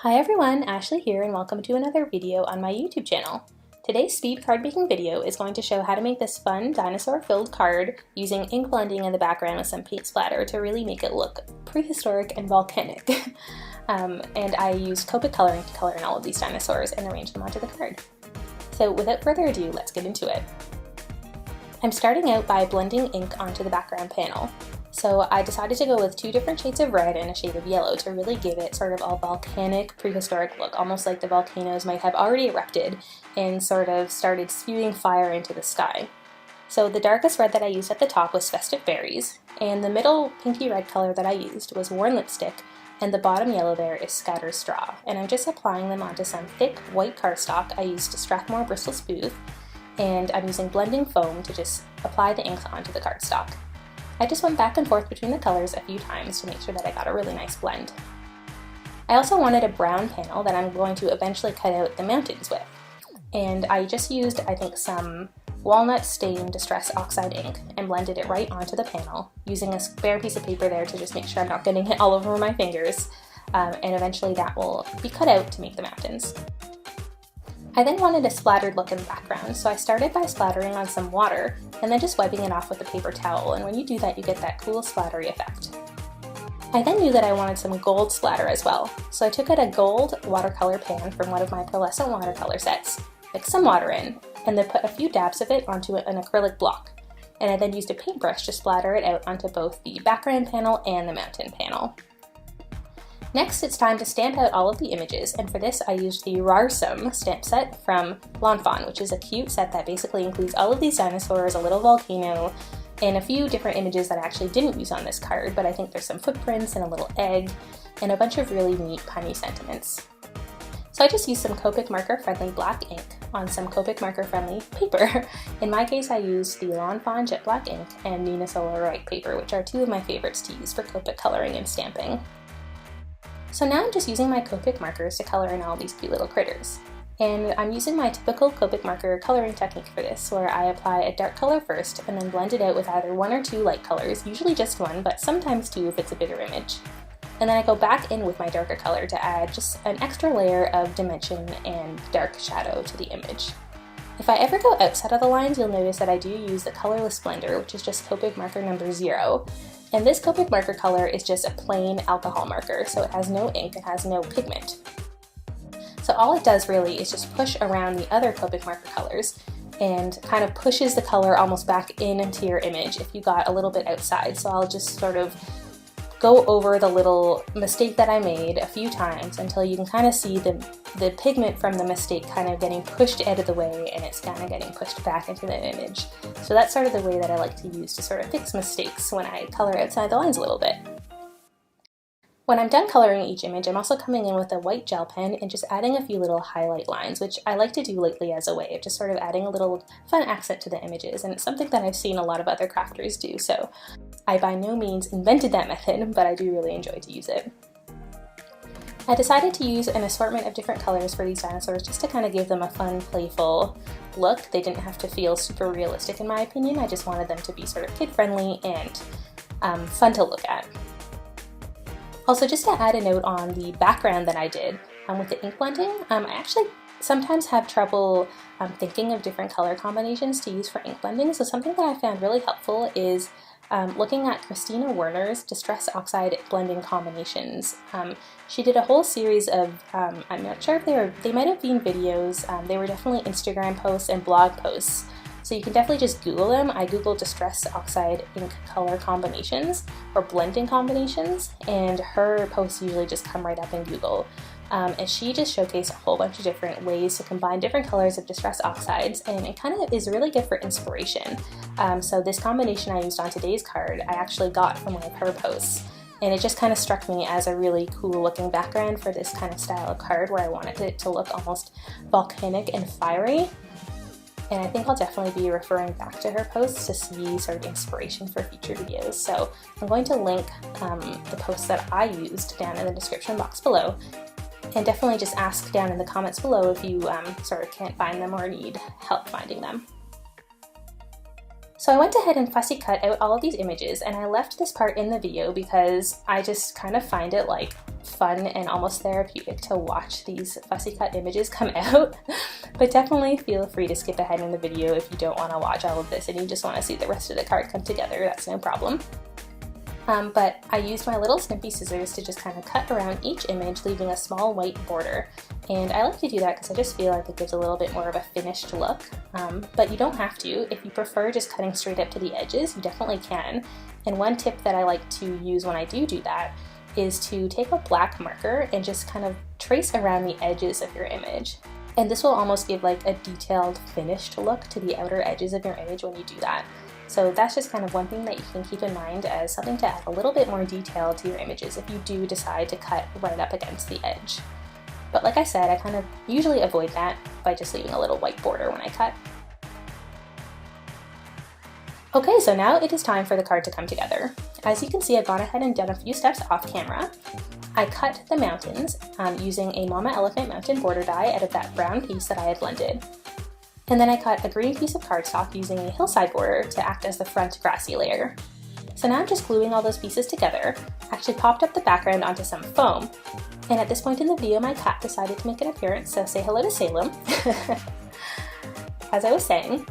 Hi everyone, Ashley here and welcome to another video on my YouTube channel. Today's speed card making video is going to show how to make this fun dinosaur-filled card using ink blending in the background with some paint splatter to really make it look prehistoric and volcanic. And I used Copic Coloring to color in all of these dinosaurs and arrange them onto the card. So without further ado, let's get into it. I'm starting out by blending ink onto the background panel. So I decided to go with two different shades of red and a shade of yellow to really give it sort of a volcanic, prehistoric look, almost like the volcanoes might have already erupted and sort of started spewing fire into the sky. So the darkest red that I used at the top was Festive berries, and the middle pinky red color that I used was worn lipstick, and the bottom yellow there is scattered straw. And I'm just applying them onto some thick white cardstock. I used Strathmore Bristol smooth, and I'm using blending foam to just apply the inks onto the cardstock. I just went back and forth between the colors a few times to make sure that I got a really nice blend. I also wanted a brown panel that I'm going to eventually cut out the mountains with. And I just used, I think, some walnut stained Distress Oxide ink and blended it right onto the panel, using a spare piece of paper there to just make sure I'm not getting it all over my fingers. And eventually that will be cut out to make the mountains. I then wanted a splattered look in the background, so I started by splattering on some water and then just wiping it off with a paper towel, and when you do that you get that cool splattery effect. I then knew that I wanted some gold splatter as well, so I took out a gold watercolor pan from one of my pearlescent watercolor sets, mixed some water in, and then put a few dabs of it onto an acrylic block, and I then used a paintbrush to splatter it out onto both the background panel and the mountain panel. Next, it's time to stamp out all of the images, and for this I used the RAWRSOME stamp set from Fawn, which is a cute set that basically includes all of these dinosaurs, a little volcano, and a few different images that I actually didn't use on this card, but I think there's some footprints and a little egg, and a bunch of really neat punny sentiments. So I just used some Copic marker-friendly black ink on some Copic marker-friendly paper. In my case, I used the Fawn Jet Black ink and Neenah Solar White paper, which are two of my favorites to use for Copic coloring and stamping. So now I'm just using my Copic markers to color in all these cute little critters. And I'm using my typical Copic marker coloring technique for this, where I apply a dark color first and then blend it out with either one or two light colors, usually just one, but sometimes two if it's a bigger image. And then I go back in with my darker color to add just an extra layer of dimension and dark shadow to the image. If I ever go outside of the lines, you'll notice that I do use the colorless blender, which is just Copic marker number 0. And this Copic marker color is just a plain alcohol marker, so it has no ink, it has no pigment. So all it does really is just push around the other Copic marker colors and kind of pushes the color almost back into your image if you got a little bit outside. So I'll just sort of go over the little mistake that I made a few times until you can kind of see the pigment from the mistake kind of getting pushed out of the way, and it's kind of getting pushed back into the image. So that's sort of the way that I like to use to sort of fix mistakes when I color outside the lines a little bit. When I'm done coloring each image, I'm also coming in with a white gel pen and just adding a few little highlight lines, which I like to do lately as a way of just sort of adding a little fun accent to the images, and it's something that I've seen a lot of other crafters do, so I by no means invented that method, but I do really enjoy to use it. I decided to use an assortment of different colors for these dinosaurs just to kind of give them a fun, playful look. They didn't have to feel super realistic in my opinion, I just wanted them to be sort of kid-friendly and fun to look at. Also, just to add a note on the background that I did with the ink blending, I actually sometimes have trouble thinking of different color combinations to use for ink blending, so something that I found really helpful is looking at Christina Werner's Distress Oxide blending combinations. She did a whole series of, I'm not sure if they might have been videos, they were definitely Instagram posts and blog posts. So you can definitely just Google them. I googled Distress Oxide ink color combinations or blending combinations, and her posts usually just come right up in Google. And she just showcased a whole bunch of different ways to combine different colors of Distress Oxides, and it kind of is really good for inspiration. So this combination I used on today's card, I actually got from one of her posts. And it just kind of struck me as a really cool looking background for this kind of style of card where I wanted it to look almost volcanic and fiery. And I think I'll definitely be referring back to her posts to see sort of inspiration for future videos. So I'm going to link the posts that I used down in the description box below. And definitely just ask down in the comments below if you sort of can't find them or need help finding them. So I went ahead and fussy cut out all of these images, and I left this part in the video because I just kind of find it like fun and almost therapeutic to watch these fussy cut images come out, but definitely feel free to skip ahead in the video if you don't want to watch all of this and you just want to see the rest of the card come together. That's no problem. But I used my little snippy scissors to just kind of cut around each image, leaving a small white border. And I like to do that because I just feel like it gives a little bit more of a finished look. But you don't have to. If you prefer just cutting straight up to the edges, you definitely can. And one tip that I like to use when I do that is to take a black marker and just kind of trace around the edges of your image. And this will almost give like a detailed finished look to the outer edges of your image when you do that. So that's just kind of one thing that you can keep in mind as something to add a little bit more detail to your images if you do decide to cut right up against the edge. But like I said, I kind of usually avoid that by just leaving a little white border when I cut. Okay, so now it is time for the card to come together. As you can see, I've gone ahead and done a few steps off camera. I cut the mountains using a Mama Elephant mountain border die out of that brown piece that I had blended. And then I cut a green piece of cardstock using a Hillside border to act as the front grassy layer. So now I'm just gluing all those pieces together. I actually popped up the background onto some foam. And at this point in the video, my cat decided to make an appearance, so say hello to Salem. As I was saying,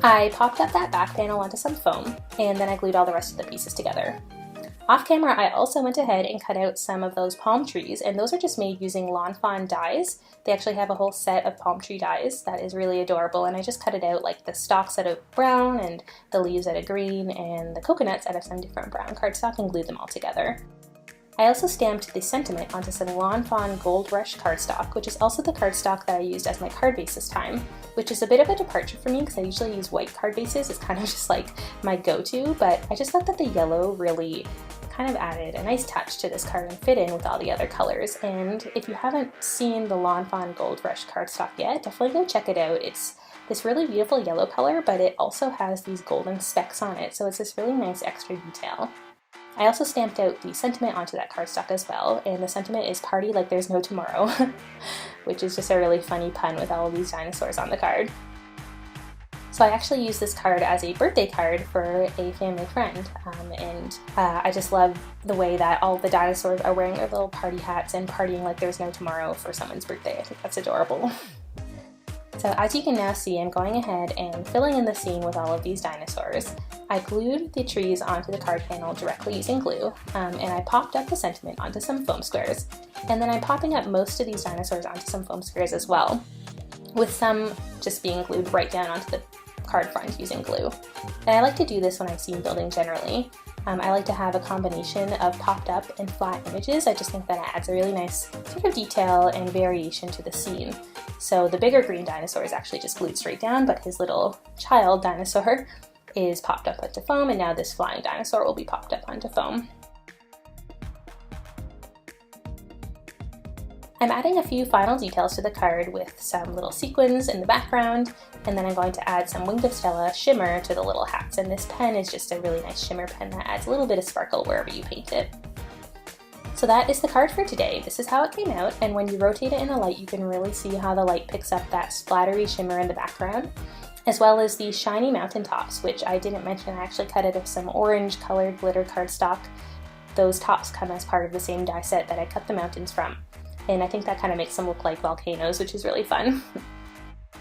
I popped up that back panel onto some foam, and then I glued all the rest of the pieces together. Off camera, I also went ahead and cut out some of those palm trees, and those are just made using lawn fawn dies. They actually have a whole set of palm tree dies that is really adorable, and I just cut it out like the stalks out of brown and the leaves out of green and the coconuts out of some different brown cardstock and glued them all together. I also stamped the sentiment onto some Lawn Fawn Gold Rush cardstock, which is also the cardstock that I used as my card base this time, which is a bit of a departure for me because I usually use white card bases. It's kind of just like my go-to, but I just thought that the yellow really kind of added a nice touch to this card and fit in with all the other colors. And if you haven't seen the Lawn Fawn Gold Rush cardstock yet, definitely go check it out. It's this really beautiful yellow color, but it also has these golden specks on it, so it's this really nice extra detail. I also stamped out the sentiment onto that cardstock as well, and the sentiment is "Party like there's no tomorrow," which is just a really funny pun with all of these dinosaurs on the card. So I actually used this card as a birthday card for a family friend, and I just love the way that all the dinosaurs are wearing their little party hats and partying like there's no tomorrow for someone's birthday. I think that's adorable. So as you can now see, I'm going ahead and filling in the scene with all of these dinosaurs. I glued the trees onto the card panel directly using glue, and I popped up the sentiment onto some foam squares. And then I'm popping up most of these dinosaurs onto some foam squares as well, with some just being glued right down onto the card front using glue. And I like to do this when I'm scene building generally. I like to have a combination of popped up and flat images. I just think that it adds a really nice sort of detail and variation to the scene. So the bigger green dinosaur is actually just glued straight down, but his little child dinosaur is popped up onto foam, and now this flying dinosaur will be popped up onto foam. I'm adding a few final details to the card with some little sequins in the background, and then I'm going to add some Winged of Stella shimmer to the little hats, and this pen is just a really nice shimmer pen that adds a little bit of sparkle wherever you paint it. So that is the card for today. This is how it came out, and when you rotate it in the light, you can really see how the light picks up that splattery shimmer in the background, as well as the shiny mountain tops, which I didn't mention. I actually cut out of some orange colored glitter cardstock. Those tops come as part of the same die set that I cut the mountains from, and I think that kind of makes them look like volcanoes, which is really fun.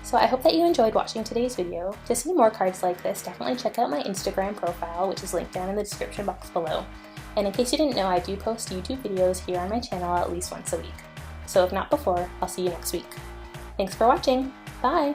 So I hope that you enjoyed watching today's video. To see more cards like this, definitely check out my Instagram profile, which is linked down in the description box below. And in case you didn't know, I do post YouTube videos here on my channel at least once a week. So if not before, I'll see you next week. Thanks for watching. Bye!